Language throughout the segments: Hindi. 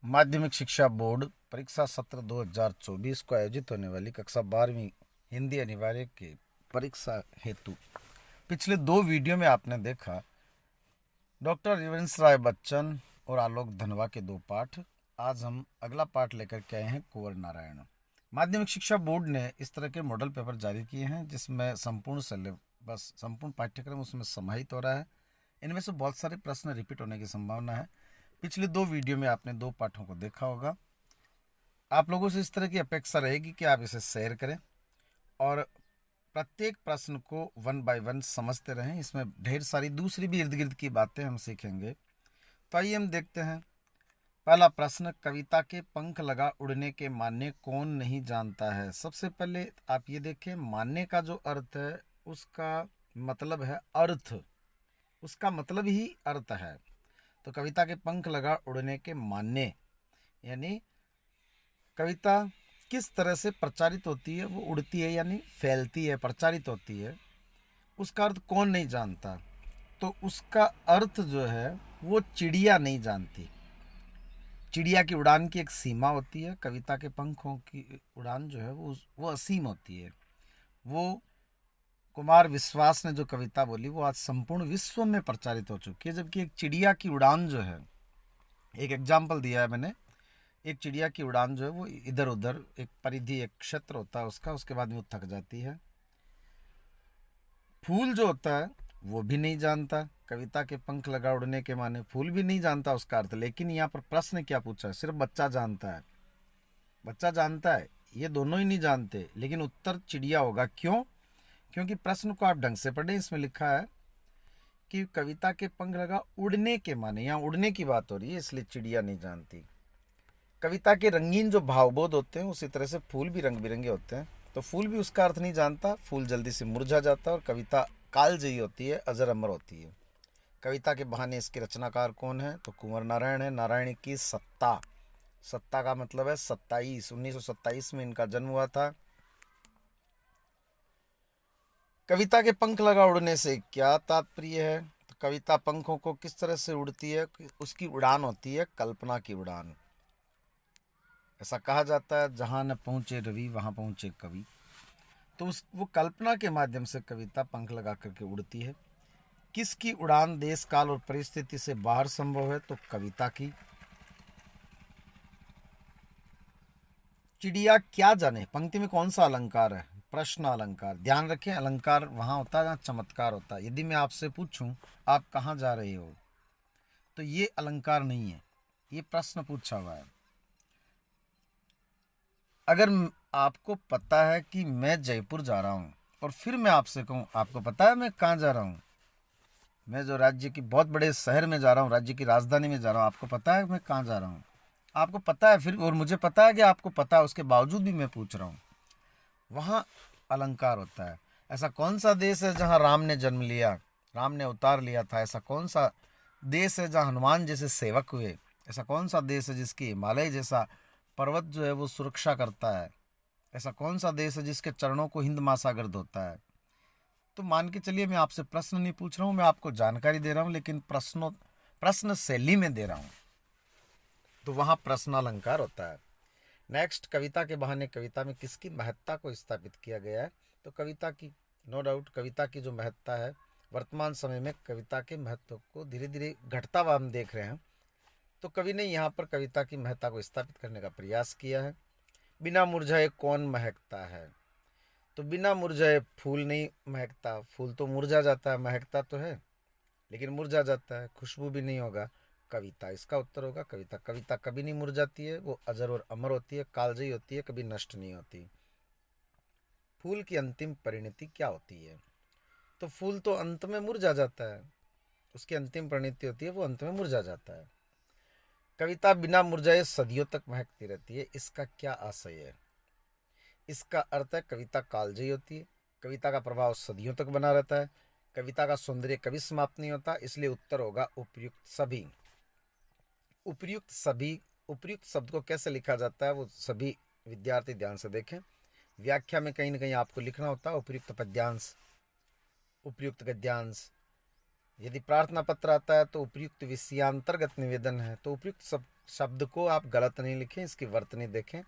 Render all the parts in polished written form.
माध्यमिक शिक्षा बोर्ड परीक्षा सत्र 2024 को आयोजित होने वाली कक्षा 12वीं हिंदी अनिवार्य की परीक्षा हेतु पिछले 2 वीडियो में आपने देखा डॉक्टर रविंद्र राय बच्चन और आलोक धनवा के 2 पाठ। आज हम अगला पाठ लेकर के आए हैं कुंवर नारायण। माध्यमिक शिक्षा बोर्ड ने इस तरह के मॉडल पेपर जारी किए हैं जिसमें संपूर्ण सिलेबस, संपूर्ण पाठ्यक्रम उसमें समाहित हो रहा है। इनमें से बहुत सारे प्रश्न रिपीट होने की संभावना है। पिछले 2 वीडियो में आपने 2 पाठों को देखा होगा। आप लोगों से इस तरह की अपेक्षा रहेगी कि आप इसे शेयर करें और प्रत्येक प्रश्न को 1 बाय 1 समझते रहें। इसमें ढेर सारी दूसरी भी इर्द गिर्द की बातें हम सीखेंगे। तो आइए हम देखते हैं। पहला प्रश्न, कविता के पंख लगा उड़ने के माने कौन नहीं जानता है। सबसे पहले आप ये देखें, माने का जो अर्थ है उसका मतलब है अर्थ, उसका मतलब ही अर्थ है। तो कविता के पंख लगा उड़ने के माने यानी कविता किस तरह से प्रचारित होती है, वो उड़ती है यानी फैलती है, प्रचारित होती है, उसका अर्थ कौन नहीं जानता। तो उसका अर्थ जो है वो चिड़िया नहीं जानती। चिड़िया की उड़ान की एक सीमा होती है, कविता के पंखों की उड़ान जो है वो असीम होती है। वो कुमार विश्वास ने जो कविता बोली वो आज संपूर्ण विश्व में प्रचारित हो चुकी है। जबकि एक चिड़िया की उड़ान जो है, एक एग्जाम्पल दिया है मैंने, एक चिड़िया की उड़ान जो है वो इधर उधर एक परिधि, एक क्षेत्र होता है उसका, उसके बाद में वो थक जाती है। फूल जो होता है वो भी नहीं जानता कविता के पंख लगा उड़ने के माने, फूल भी नहीं जानता उसका अर्थ। लेकिन यहाँ पर प्रश्न क्या पूछा है, सिर्फ बच्चा जानता है, बच्चा जानता है, ये दोनों ही नहीं जानते। लेकिन उत्तर चिड़िया होगा। क्यों? क्योंकि प्रश्न को आप ढंग से पढ़ें। इसमें लिखा है कि कविता के पंख लगा उड़ने के माने, यहाँ उड़ने की बात हो रही है, इसलिए चिड़िया नहीं जानती। कविता के रंगीन जो भावबोध होते हैं उसी तरह से फूल भी रंग बिरंगे होते हैं। तो फूल भी उसका अर्थ नहीं जानता, फूल जल्दी से मुरझा जाता है और कविता कालजयी होती है, अजर अमर होती है। कविता के बहाने इसके रचनाकार कौन है? तो कुंवर नारायण है। नारायण की सत्ता, सत्ता का मतलब है 1927 में इनका जन्म हुआ था। कविता के पंख लगा उड़ने से क्या तात्पर्य है? तो कविता पंखों को किस तरह से उड़ती है? उसकी उड़ान होती है कल्पना की उड़ान। ऐसा कहा जाता है जहां न पहुंचे रवि वहां पहुंचे कवि। तो वो कल्पना के माध्यम से कविता पंख लगा करके उड़ती है। किसकी उड़ान देश काल और परिस्थिति से बाहर संभव है? तो कविता की। चिड़िया क्या जाने पंक्ति में कौन सा अलंकार है? प्रश्न अलंकार। ध्यान रखें, अलंकार वहां होता है जहां चमत्कार होता है। यदि मैं आपसे पूछूं आप कहां जा रहे हो, तो ये अलंकार नहीं है, ये प्रश्न पूछा हुआ है। अगर आपको पता है कि मैं जयपुर जा रहा हूँ और फिर मैं आपसे कहूँ आपको पता है मैं कहाँ जा रहा हूँ, मैं जो राज्य की बहुत बड़े शहर में जा रहा हूँ, राज्य की राजधानी में जा रहा हूँ, आपको पता है मैं कहाँ जा रहा हूँ, आपको पता है फिर, और मुझे पता है कि आपको पता है, उसके बावजूद भी मैं पूछ रहा हूँ, वहाँ अलंकार होता है। ऐसा कौन सा देश है जहाँ राम ने जन्म लिया, राम ने अवतार लिया था? ऐसा कौन सा देश है जहाँ हनुमान जैसे सेवक हुए? ऐसा कौन सा देश है जिसकी हिमालय जैसा पर्वत जो है वो सुरक्षा करता है? ऐसा कौन सा देश है जिसके चरणों को हिंद महासागर धोता है? तो मान के चलिए मैं आपसे प्रश्न नहीं पूछ रहा हूँ, मैं आपको जानकारी दे रहा हूँ, लेकिन प्रश्न शैली में दे रहा हूँ, तो वहाँ प्रश्न अलंकार होता है। नेक्स्ट, कविता के बहाने कविता में किसकी महत्ता को स्थापित किया गया है? तो कविता की, नो डाउट कविता की जो महत्ता है, वर्तमान समय में कविता के महत्व को धीरे धीरे घटता हुआ हम देख रहे हैं। तो कवि ने यहाँ पर कविता की महत्ता को स्थापित करने का प्रयास किया है। बिना मुरझाए कौन महकता है? तो बिना मुरझाए फूल नहीं महकता, फूल तो मुरझा जाता है, महकता तो है लेकिन मुरझा जाता है, खुशबू भी नहीं होगा। कविता, इसका उत्तर होगा कविता। कविता कभी नहीं मुरझाती है, वो अजर और अमर होती है, कालजयी होती है, कभी नष्ट नहीं होती। फूल की अंतिम परिणति क्या होती है? तो फूल तो अंत में मुरझा जाता है, उसकी अंतिम परिणति होती है वो अंत में मुरझा जाता है। कविता बिना मुरझाए सदियों तक महकती रहती है, इसका क्या आशय है? इसका अर्थ है कविता कालजयी होती है, कविता का प्रभाव सदियों तक बना रहता है, कविता का सौंदर्य कभी समाप्त नहीं होता। इसलिए उत्तर होगा उपयुक्त सभी। उपयुक्त सभी, उपयुक्त शब्द को कैसे लिखा जाता है वो सभी विद्यार्थी ध्यान से देखें। व्याख्या में कहीं ना कहीं आपको लिखना होता है उपयुक्त पद्यांश, उपयुक्त गद्यांश। यदि प्रार्थना पत्र आता है तो उपयुक्त विषयांतर्गत निवेदन है, तो उपयुक्त शब्द को आप गलत नहीं लिखें, इसकी वर्तनी देखें।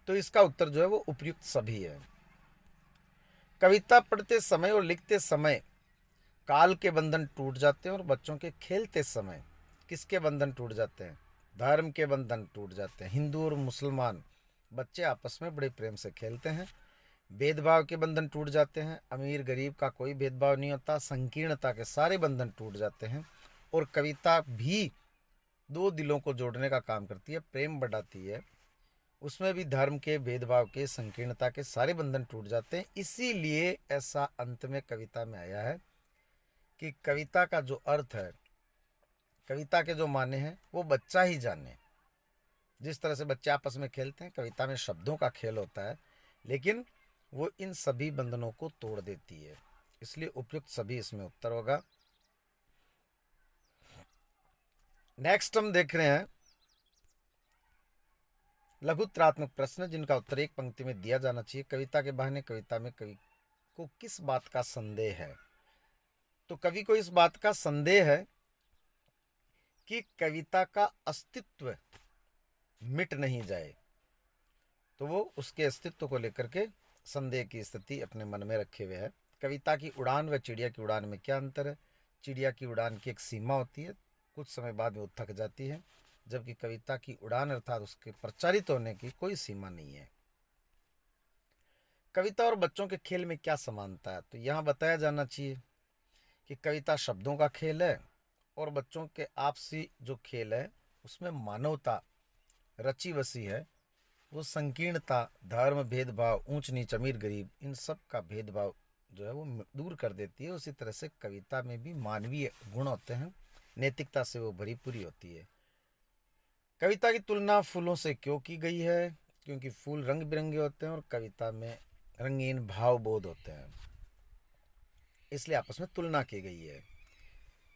तो इसका उत्तर जो है वो उपयुक्त सभी है। कविता पढ़ते समय और लिखते समय काल के बंधन टूट जाते हैं और बच्चों के खेलते समय किसके बंधन टूट जाते हैं? धर्म के बंधन टूट जाते हैं। हिंदू और मुसलमान बच्चे आपस में बड़े प्रेम से खेलते हैं। भेदभाव के बंधन टूट जाते हैं। अमीर गरीब का कोई भेदभाव नहीं होता। संकीर्णता के सारे बंधन टूट जाते हैं। और कविता भी दो दिलों को जोड़ने का काम करती है, प्रेम बढ़ाती है। उसमें भी धर्म के, भेदभाव के, संकीर्णता के सारे बंधन टूट जाते हैं। इसीलिए ऐसा अंत में कविता में आया है कि कविता का जो अर्थ है, कविता के जो माने हैं वो बच्चा ही जाने। जिस तरह से बच्चे आपस में खेलते हैं, कविता में शब्दों का खेल होता है, लेकिन वो इन सभी बंधनों को तोड़ देती है। इसलिए उपयुक्त सभी इसमें उत्तर होगा। नेक्स्ट हम देख रहे हैं लघुत्रात्मक प्रश्न, जिनका उत्तर एक पंक्ति में दिया जाना चाहिए। कविता के बहाने कविता में कवि को किस बात का संदेह है? तो कवि को इस बात का संदेह है कि कविता का अस्तित्व मिट नहीं जाए। तो वो उसके अस्तित्व को लेकर के संदेह की स्थिति अपने मन में रखे हुए है। कविता की उड़ान व चिड़िया की उड़ान में क्या अंतर है? चिड़िया की उड़ान की एक सीमा होती है, कुछ समय बाद में वो थक जाती है, जबकि कविता की उड़ान अर्थात उसके प्रचारित होने की कोई सीमा नहीं है। कविता और बच्चों के खेल में क्या समानता है? तो यहाँ बताया जाना चाहिए कि कविता शब्दों का खेल है और बच्चों के आपसी जो खेल है उसमें मानवता रची बसी है। वो संकीर्णता, धर्म, भेदभाव, ऊंच नीच, अमीर गरीब, इन सब का भेदभाव जो है वो दूर कर देती है। उसी तरह से कविता में भी मानवीय गुण होते हैं, नैतिकता से वो भरी पूरी होती है। कविता की तुलना फूलों से क्यों की गई है? क्योंकि फूल रंग बिरंगे होते हैं और कविता में रंगीन भाव बोध होते हैं, इसलिए आपस में तुलना की गई है।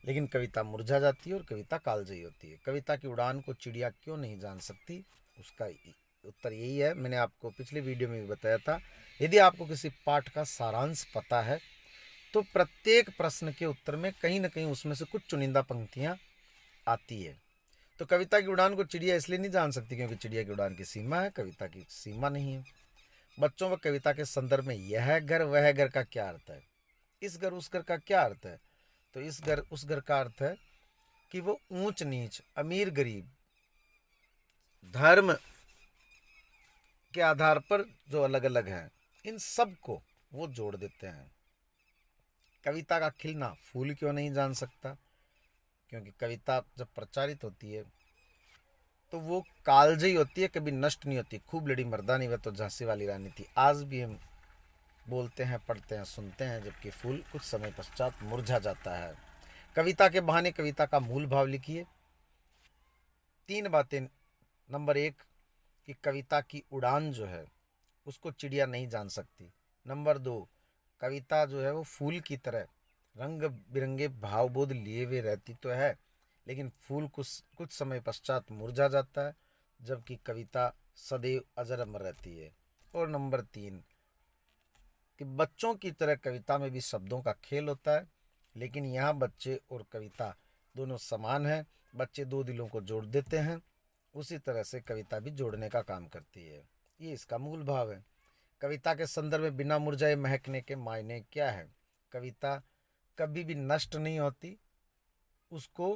लेकिन कविता मुरझा जाती है और कविता कालजयी होती है। कविता की उड़ान को चिड़िया क्यों नहीं जान सकती? उसका उत्तर यही है, मैंने आपको पिछले वीडियो में भी बताया था। यदि आपको किसी पाठ का सारांश पता है तो प्रत्येक प्रश्न के उत्तर में कहीं ना कहीं उसमें से कुछ चुनिंदा पंक्तियां आती है। तो कविता की उड़ान को चिड़िया इसलिए नहीं जान सकती क्योंकि चिड़िया की उड़ान की सीमा है, कविता की सीमा नहीं है। बच्चों व कविता के संदर्भ में यह घर वह घर का क्या अर्थ है? इस घर उस घर का क्या अर्थ है? तो इस घर उस घर का अर्थ है कि वो ऊंच नीच, अमीर गरीब, धर्म के आधार पर जो अलग अलग हैं, इन सब को वो जोड़ देते हैं। कविता का खिलना फूल क्यों नहीं जान सकता? क्योंकि कविता जब प्रचारित होती है तो वो कालजयी होती है, कभी नष्ट नहीं होती। खूब लड़ी मर्दानी वह तो झांसी वाली रानी थी, आज भी हम बोलते हैं, पढ़ते हैं, सुनते हैं, जबकि फूल कुछ समय पश्चात मुरझा जाता है। कविता के बहाने कविता का मूल भाव लिखिए। 3 बातें। नंबर 1 कि कविता की उड़ान जो है उसको चिड़िया नहीं जान सकती। नंबर 2 कविता जो है वो फूल की तरह रंग बिरंगे भावबोध लिए हुए रहती तो है, लेकिन फूल कुछ समय पश्चात मुरझा जाता है, जबकि कविता सदैव अजर अमर रहती है। और नंबर 3 कि बच्चों की तरह कविता में भी शब्दों का खेल होता है, लेकिन यहाँ बच्चे और कविता दोनों समान हैं। बच्चे दो दिलों को जोड़ देते हैं, उसी तरह से कविता भी जोड़ने का काम करती है। ये इसका मूल भाव है। कविता के संदर्भ में बिना मुरझाए महकने के मायने क्या है? कविता कभी भी नष्ट नहीं होती, उसको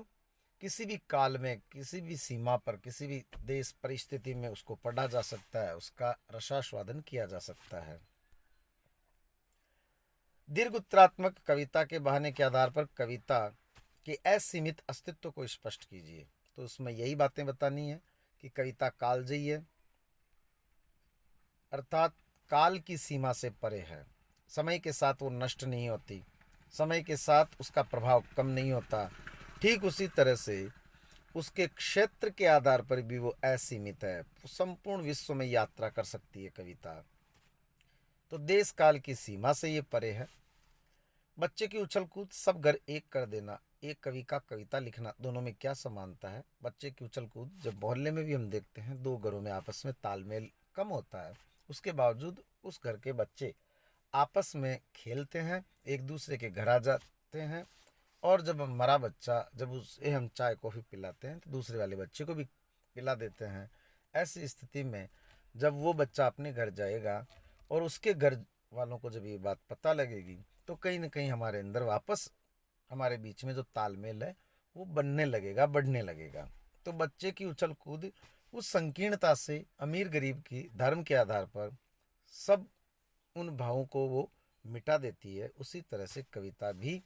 किसी भी काल में, किसी भी सीमा पर, किसी भी देश परिस्थिति में उसको पढ़ा जा सकता है, उसका रसास्वादन किया जा सकता है। दीर्घ उत्तरात्मक कविता के बहाने के आधार पर कविता के असीमित अस्तित्व को स्पष्ट कीजिए। तो उसमें यही बातें बतानी है कि कविता कालजयी है, अर्थात काल की सीमा से परे है। समय के साथ वो नष्ट नहीं होती, समय के साथ उसका प्रभाव कम नहीं होता। ठीक उसी तरह से उसके क्षेत्र के आधार पर भी वो असीमित है, संपूर्ण विश्व में यात्रा कर सकती है कविता। तो देश काल की सीमा से ये परे है। बच्चे की उछल कूद, सब घर एक कर देना, एक कवि का कविता लिखना, दोनों में क्या समानता है? बच्चे की उछल कूद जब मोहल्ले में भी हम देखते हैं, दो घरों में आपस में तालमेल कम होता है, उसके बावजूद उस घर के बच्चे आपस में खेलते हैं, एक दूसरे के घर आ जाते हैं और जब हमारा बच्चा, जब उसे हम चाय कॉफ़ी पिलाते हैं तो दूसरे वाले बच्चे को भी पिला देते हैं। ऐसी स्थिति में जब वो बच्चा अपने घर जाएगा और उसके घर वालों को जब ये बात पता लगेगी, तो कहीं ना कहीं हमारे अंदर वापस हमारे बीच में जो तालमेल है वो बनने लगेगा, बढ़ने लगेगा। तो बच्चे की उछल कूद उस संकीर्णता से, अमीर गरीब की धर्म के आधार पर सब उन भावों को वो मिटा देती है। उसी तरह से कविता भी,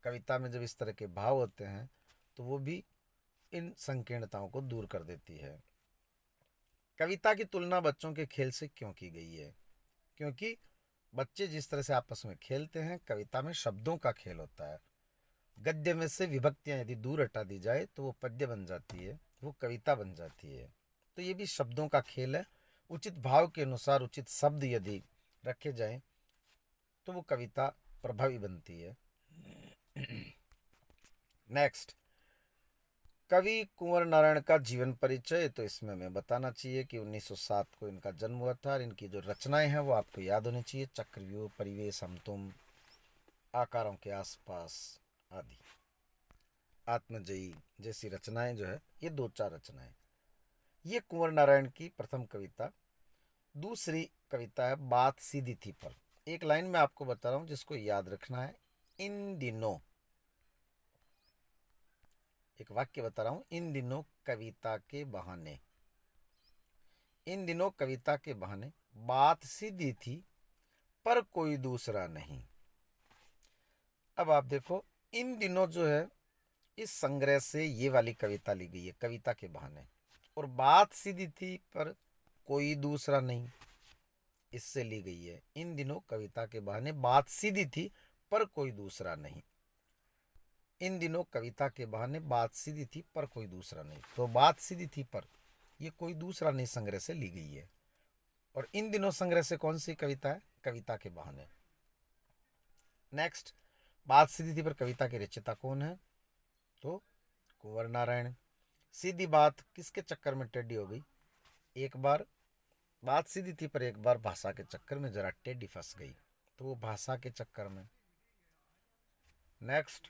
कविता में जब इस तरह के भाव होते हैं तो वो भी इन संकीर्णताओं को दूर कर देती है। कविता की तुलना बच्चों के खेल से क्यों की गई है? क्योंकि बच्चे जिस तरह से आपस में खेलते हैं, कविता में शब्दों का खेल होता है। गद्य में से विभक्तियां यदि दूर हटा दी जाए तो वो पद्य बन जाती है, वो कविता बन जाती है। तो ये भी शब्दों का खेल है। उचित भाव के अनुसार उचित शब्द यदि रखे जाएं तो वो कविता प्रभावी बनती है। नेक्स्ट, कवि कुंवर नारायण का जीवन परिचय। तो इसमें हमें बताना चाहिए कि 1907 को इनका जन्म हुआ था और इनकी जो रचनाएं हैं वो आपको याद होनी चाहिए। चक्रव्यूह, परिवेश, हमतुम, आकारों के आसपास आदि, आत्मजयी जैसी रचनाएं जो है, ये 2-4 रचनाएं। ये कुंवर नारायण की प्रथम कविता। दूसरी कविता है बात सीधी थी पर। एक लाइन में आपको बता रहा हूं जिसको याद रखना है। इन दिनों, एक वाक्य बता रहा हूं, इन दिनों कविता के बहाने, इन दिनों कविता के बहाने बात सीधी थी पर कोई दूसरा नहीं। अब आप देखो, इन दिनों जो है, इस संग्रह से ये वाली कविता ली गई है, कविता के बहाने। और बात सीधी थी पर कोई दूसरा नहीं, इससे ली गई है। इन दिनों कविता के बहाने बात सीधी थी पर कोई दूसरा नहीं। इन दिनों कविता के बहाने बात सीधी थी पर कोई दूसरा नहीं। तो बात सीधी थी पर, ये कोई दूसरा नहीं संग्रह से ली गई है। और इन दिनों संग्रह से कौन सी कविता है? कविता के बहाने। नेक्स्ट, बात सीधी थी पर कविता के रचयिता कौन है? तो कुंवर नारायण। सीधी बात किसके चक्कर में टेढ़ी हो गई? एक बार बात सीधी थी पर एक बार भाषा के चक्कर में जरा टेढ़ी फंस गई, तो वो भाषा के चक्कर में। नेक्स्ट,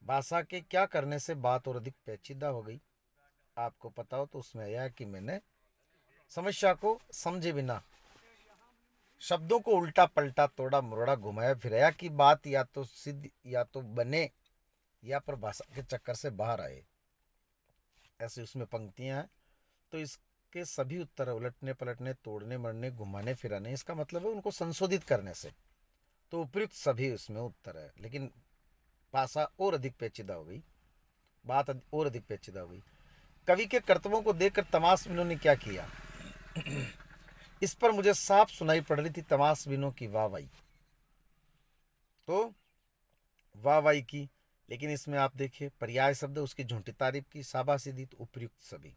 भाषा के क्या करने से बात और अधिक पेचीदा हो गई? आपको पता हो तो उसमें यह है कि मैंने समस्या को समझे बिना शब्दों को उल्टा पलटा, तोड़ा मरोड़ा, घुमाया फिराया कि बात या तो सिद्ध या तो बने या पर भाषा के चक्कर से बाहर आए। ऐसी उसमें पंक्तियां हैं। तो इसके सभी उत्तर है उलटने पलटने, तोड़ने मरने, घुमाने फिराने। इसका मतलब है उनको संशोधित करने से। तो उपयुक्त सभी उसमें उत्तर है, लेकिन भाषा और अधिक पेचीदा हो गई, बात और अधिक पेचीदा हो गई। कवि के कर्तव्यों को देखकर तमाशबीनों ने क्या किया? इस पर मुझे साफ सुनाई पड़ रही थी तमाशबीनों की वाहवाही। तो वाहवाही की, लेकिन इसमें आप देखिए पर्याय शब्द, उसकी झूठी तारीफ की, शाबाशी दी, तो उपयुक्त सभी।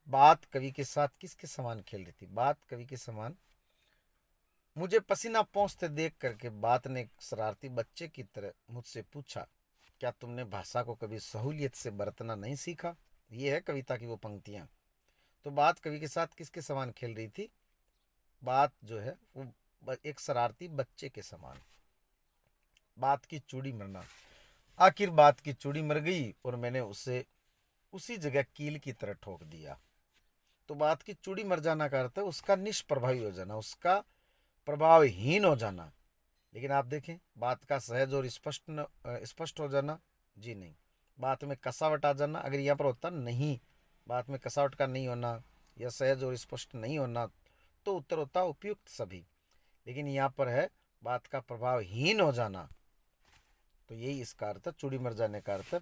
बात कवि के साथ किसके समान खेल रही थी? बात कवि के समान। मुझे पसीना पहुंचते देख करके बात ने शरारती बच्चे की तरह मुझसे पूछा, क्या तुमने भाषा को कभी सहूलियत से बरतना नहीं सीखा? ये है कविता की वो पंक्तियां। तो बात कवि के साथ किसके समान खेल रही थी? बात जो है वो एक शरारती बच्चे के समान। बात की चूड़ी मरना। आखिर बात की चूड़ी मर गई और मैंने उसे उसी जगह कील की तरह ठोक दिया। तो बात की चूड़ी मर जाना का अर्थ है उसका निष्प्रभावी हो जाना, उसका प्रभावहीन हो जाना। लेकिन आप देखें, बात का सहज और स्पष्ट हो जाना, जी नहीं। बात में कसावट आ जाना, अगर यहाँ पर होता नहीं, बात में कसावट का नहीं होना या सहज और स्पष्ट नहीं होना, तो उत्तर होता उपयुक्त सभी। लेकिन यहाँ पर है बात का प्रभावहीन हो जाना, तो यही इसका अर्थ है। चूड़ी मर जाने का अर्थ है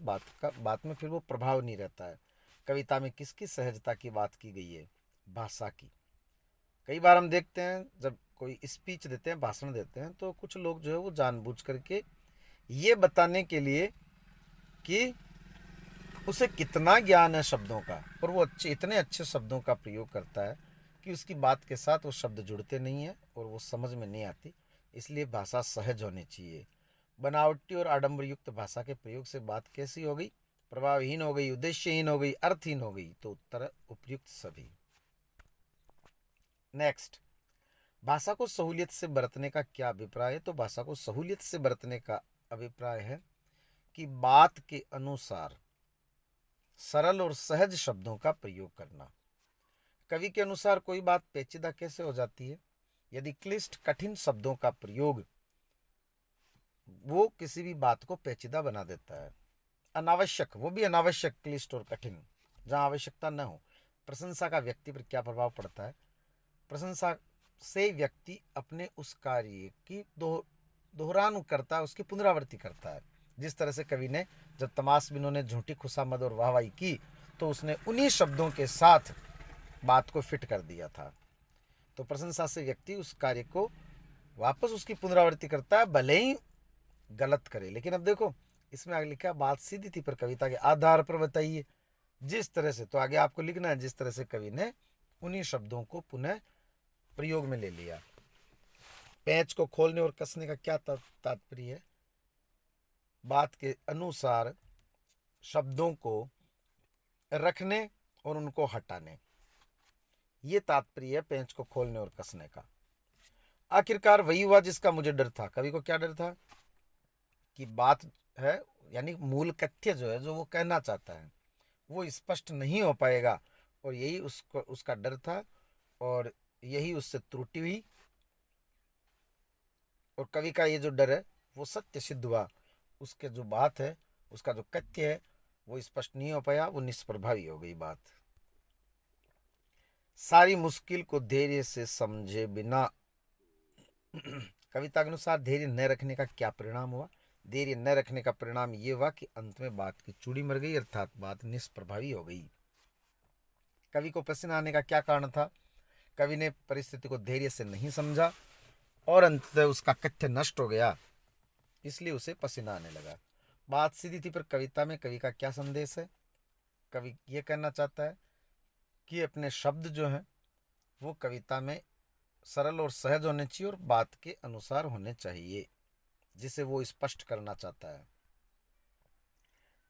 बात में फिर वो प्रभाव नहीं रहता है। कविता में किसकी सहजता की बात की गई है? भाषा की। कई बार हम देखते हैं जब कोई स्पीच देते हैं, भाषण देते हैं, तो कुछ लोग जो है वो जानबूझ करके ये बताने के लिए कि उसे कितना ज्ञान है शब्दों का, और वो इतने अच्छे शब्दों का प्रयोग करता है कि उसकी बात के साथ वो शब्द जुड़ते नहीं हैं और वो समझ में नहीं आती। इसलिए भाषा सहज होनी चाहिए। बनावटी और आडंबर युक्त भाषा के प्रयोग से बात कैसी हो गई? प्रभावहीन हो गई, उद्देश्यहीन हो गई, अर्थहीन हो गई। तो उत्तर उपयुक्त सभी। नेक्स्ट, भाषा को सहूलियत से बरतने का क्या अभिप्राय है? तो भाषा को सहूलियत से बरतने का अभिप्राय है कि बात के अनुसार सरल और सहज शब्दों का प्रयोग करना। कवि के अनुसार कोई बात पेचीदा कैसे हो जाती है? यदि क्लिष्ट कठिन शब्दों का प्रयोग वो किसी भी बात को पेचीदा बना देता है। अनावश्यक, वो भी अनावश्यक क्लिष्ट और कठिन, जहां आवश्यकता न हो। प्रशंसा का व्यक्ति पर क्या प्रभाव पड़ता है? प्रशंसा से व्यक्ति अपने उस कार्य की दोहरान करता है, उसकी पुनरावृत्ति करता है। जिस तरह से कवि ने जब तमाशबीनों ने झूठी खुशामद और वाहवाही की तो उसने उन्हीं शब्दों के साथ बात को फिट कर दिया था। तो प्रशंसा से व्यक्ति उस कार्य को वापस उसकी पुनरावृत्ति करता है, भले ही गलत करे। लेकिन अब देखो इसमें आगे लिखा, बात सीधी थी पर कविता के आधार पर बताइए। जिस तरह से, तो आगे आपको लिखना है जिस तरह से कवि ने उन्हीं शब्दों को पुनः प्रयोग में ले लिया। पेंच को खोलने और कसने का क्या तात्पर्य है? बात के अनुसार शब्दों को रखने और उनको हटाने, ये तात्पर्य है पेंच को खोलने और कसने का। आखिरकार वही हुआ जिसका मुझे डर था। कवि को क्या डर था? कि बात है, यानी मूल कथ्य जो है, जो वो कहना चाहता है, वो स्पष्ट नहीं हो पाएगा, और यही उसका डर था, और यही उससे त्रुटि हुई। और कवि का ये जो डर है वो सत्य सिद्ध हुआ। उसके जो बात है, उसका जो कथ्य है, वो स्पष्ट नहीं हो पाया, वो निष्प्रभावी हो गई बात। सारी मुश्किल को धैर्य से समझे बिना कविता के अनुसार धैर्य न रखने का क्या परिणाम हुआ? धैर्य न रखने का परिणाम ये हुआ कि अंत में बात की चूड़ी मर गई, अर्थात बात निष्प्रभावी हो गई। कवि को पसीना आने का क्या कारण था? कवि ने परिस्थिति को धैर्य से नहीं समझा और अंततः उसका कथ्य नष्ट हो गया, इसलिए उसे पसीना आने लगा। बात सीधी थी पर कविता में कवि का क्या संदेश है? कवि ये कहना चाहता है कि अपने शब्द जो हैं वो कविता में सरल और सहज होने चाहिए और बात के अनुसार होने चाहिए, जिसे वो स्पष्ट करना चाहता है।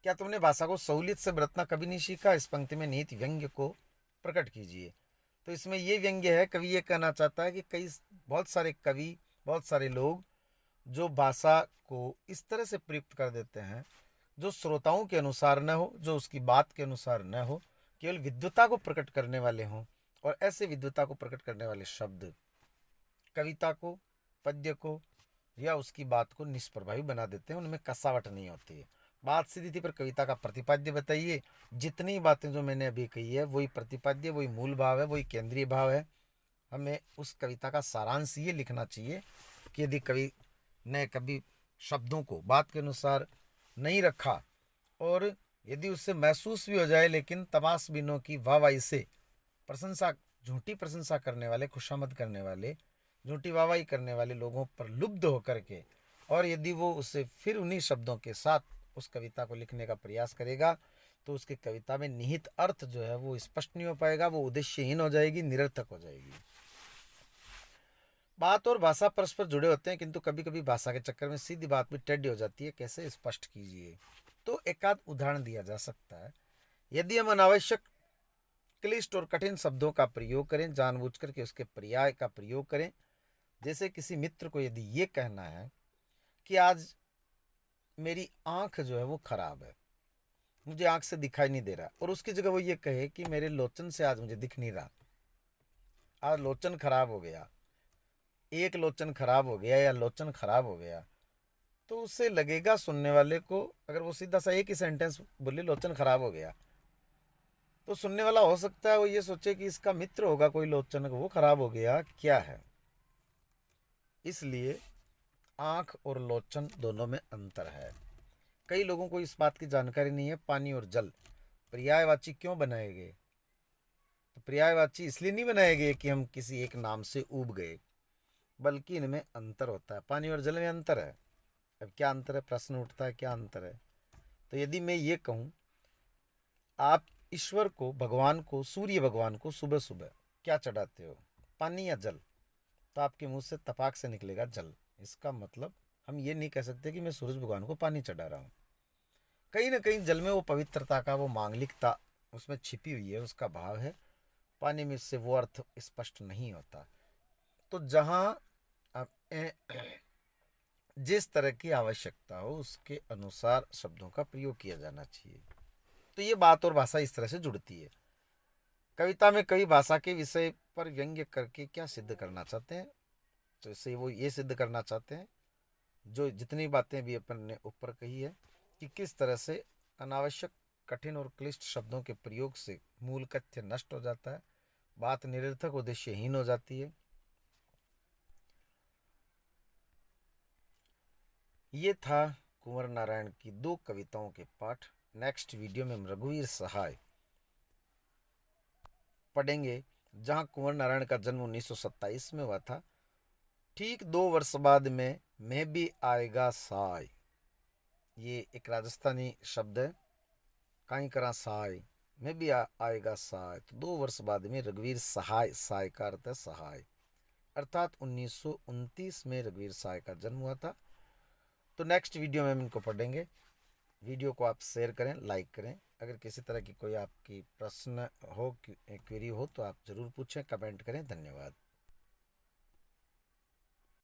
क्या तुमने भाषा को सहूलियत से बरतना कभी नहीं सीखा? इस पंक्ति में निहित व्यंग्य को प्रकट कीजिए। तो इसमें ये व्यंग्य है, कवि ये कहना चाहता है कि बहुत सारे कवि, बहुत सारे लोग जो भाषा को इस तरह से प्रयुक्त कर देते हैं जो श्रोताओं के अनुसार न हो, जो उसकी बात के अनुसार न हो, केवल विद्वता को प्रकट करने वाले हों, और ऐसे विद्वता को प्रकट करने वाले शब्द कविता को, पद्य को या उसकी बात को निष्प्रभावी बना देते हैं, उनमें कसावट नहीं होती है। बात सीधी थी पर कविता का प्रतिपाद्य बताइए। जितनी बातें जो मैंने अभी कही है वही प्रतिपाद्य, वही मूल भाव है, वही केंद्रीय भाव है। हमें उस कविता का सारांश ये लिखना चाहिए कि यदि कवि ने कभी शब्दों को बात के अनुसार नहीं रखा, और यदि उससे महसूस भी हो जाए, लेकिन तमाशबीनों की वाहवाही से प्रशंसा, झूठी प्रशंसा करने वाले, खुशामद करने वाले, झूठी वाहवाही करने वाले लोगों पर लुब्ध होकर के, और यदि वो उसे फिर उन्हीं शब्दों के साथ उस कविता को लिखने का प्रयास करेगा, तो उसकी कविता में निहित अर्थ जो है वो स्पष्ट नहीं हो पाएगा, वो उद्देश्यहीन हो जाएगी, निरर्थक हो जाएगी। बात और भाषा परस्पर जुड़े होते हैं, किंतु कभी कभी भाषा के चक्कर में सीधी बात भी टेढ़ी हो जाती है। कैसे? स्पष्ट कीजिए। तो एकाध उदाहरण दिया जा सकता है। यदि हम अनावश्यक क्लिष्ट और कठिन शब्दों का प्रयोग करें, जानबूझकर के उसके पर्याय का प्रयोग करें, जैसे किसी मित्र को यदि ये कहना है कि आज मेरी आंख जो है वो खराब है, मुझे आंख से दिखाई नहीं दे रहा, और उसकी जगह वो ये कहे कि मेरे लोचन से आज मुझे दिख नहीं रहा, आज लोचन खराब हो गया, एक लोचन खराब हो गया या लोचन खराब हो गया, तो उससे लगेगा सुनने वाले को, अगर वो सीधा सा एक ही सेंटेंस बोले लोचन खराब हो गया, तो सुनने वाला हो सकता है वो ये सोचे कि इसका मित्र होगा कोई लोचन, वो खराब हो गया, क्या है। इसलिए आंख और लोचन दोनों में अंतर है। कई लोगों को इस बात की जानकारी नहीं है। पानी और जल पर्यायवाची क्यों बनाए गए? तो पर्यायवाची इसलिए नहीं बनाए गए कि हम किसी एक नाम से ऊब गए, बल्कि इनमें अंतर होता है। पानी और जल में अंतर है। अब क्या अंतर है? प्रश्न उठता है, क्या अंतर है? तो यदि मैं ये कहूँ, आप ईश्वर को, भगवान को, सूर्य भगवान को सुबह सुबह क्या चढ़ाते हो, पानी या जल? तो आपके मुंह से तपाक से निकलेगा जल। इसका मतलब हम ये नहीं कह सकते कि मैं सूरज भगवान को पानी चढ़ा रहा हूँ। कहीं ना कहीं जल में वो पवित्रता का, वो मांगलिकता उसमें छिपी हुई है, उसका भाव है। पानी में से वो अर्थ स्पष्ट नहीं होता। तो जहाँ जिस तरह की आवश्यकता हो उसके अनुसार शब्दों का प्रयोग किया जाना चाहिए। तो ये बात और भाषा इस तरह से जुड़ती है। कविता में कवि भाषा के विषय पर व्यंग्य करके क्या सिद्ध करना चाहते हैं, तो इससे वो ये सिद्ध करना चाहते हैं, जो जितनी बातें भी अपन ने ऊपर कही है, कि किस तरह से अनावश्यक कठिन और क्लिष्ट शब्दों के प्रयोग से मूल कथ्य नष्ट हो जाता है, बात निरर्थक उद्देश्यहीन हो जाती है। ये था कुंवर नारायण की 2 कविताओं के पाठ। नेक्स्ट वीडियो में हम रघुवीर सहाय पढ़ेंगे, जहां कुंवर नारायण का जन्म 1927 में हुआ था। ठीक 2 वर्ष बाद में मैं भी आएगा साय, ये एक राजस्थानी शब्द है, काई करा साय, मैं भी आएगा साय। तो 2 वर्ष बाद में रघुवीर सहाय, साय का अर्थ है सहाय, अर्थात 1929 में रघुवीर सहाय का जन्म हुआ था। तो नेक्स्ट वीडियो में हम इनको पढ़ेंगे। वीडियो को आप शेयर करें, लाइक करें। अगर किसी तरह की कोई आपकी प्रश्न हो, क्वेरी हो, तो आप ज़रूर पूछें, कमेंट करें। धन्यवाद।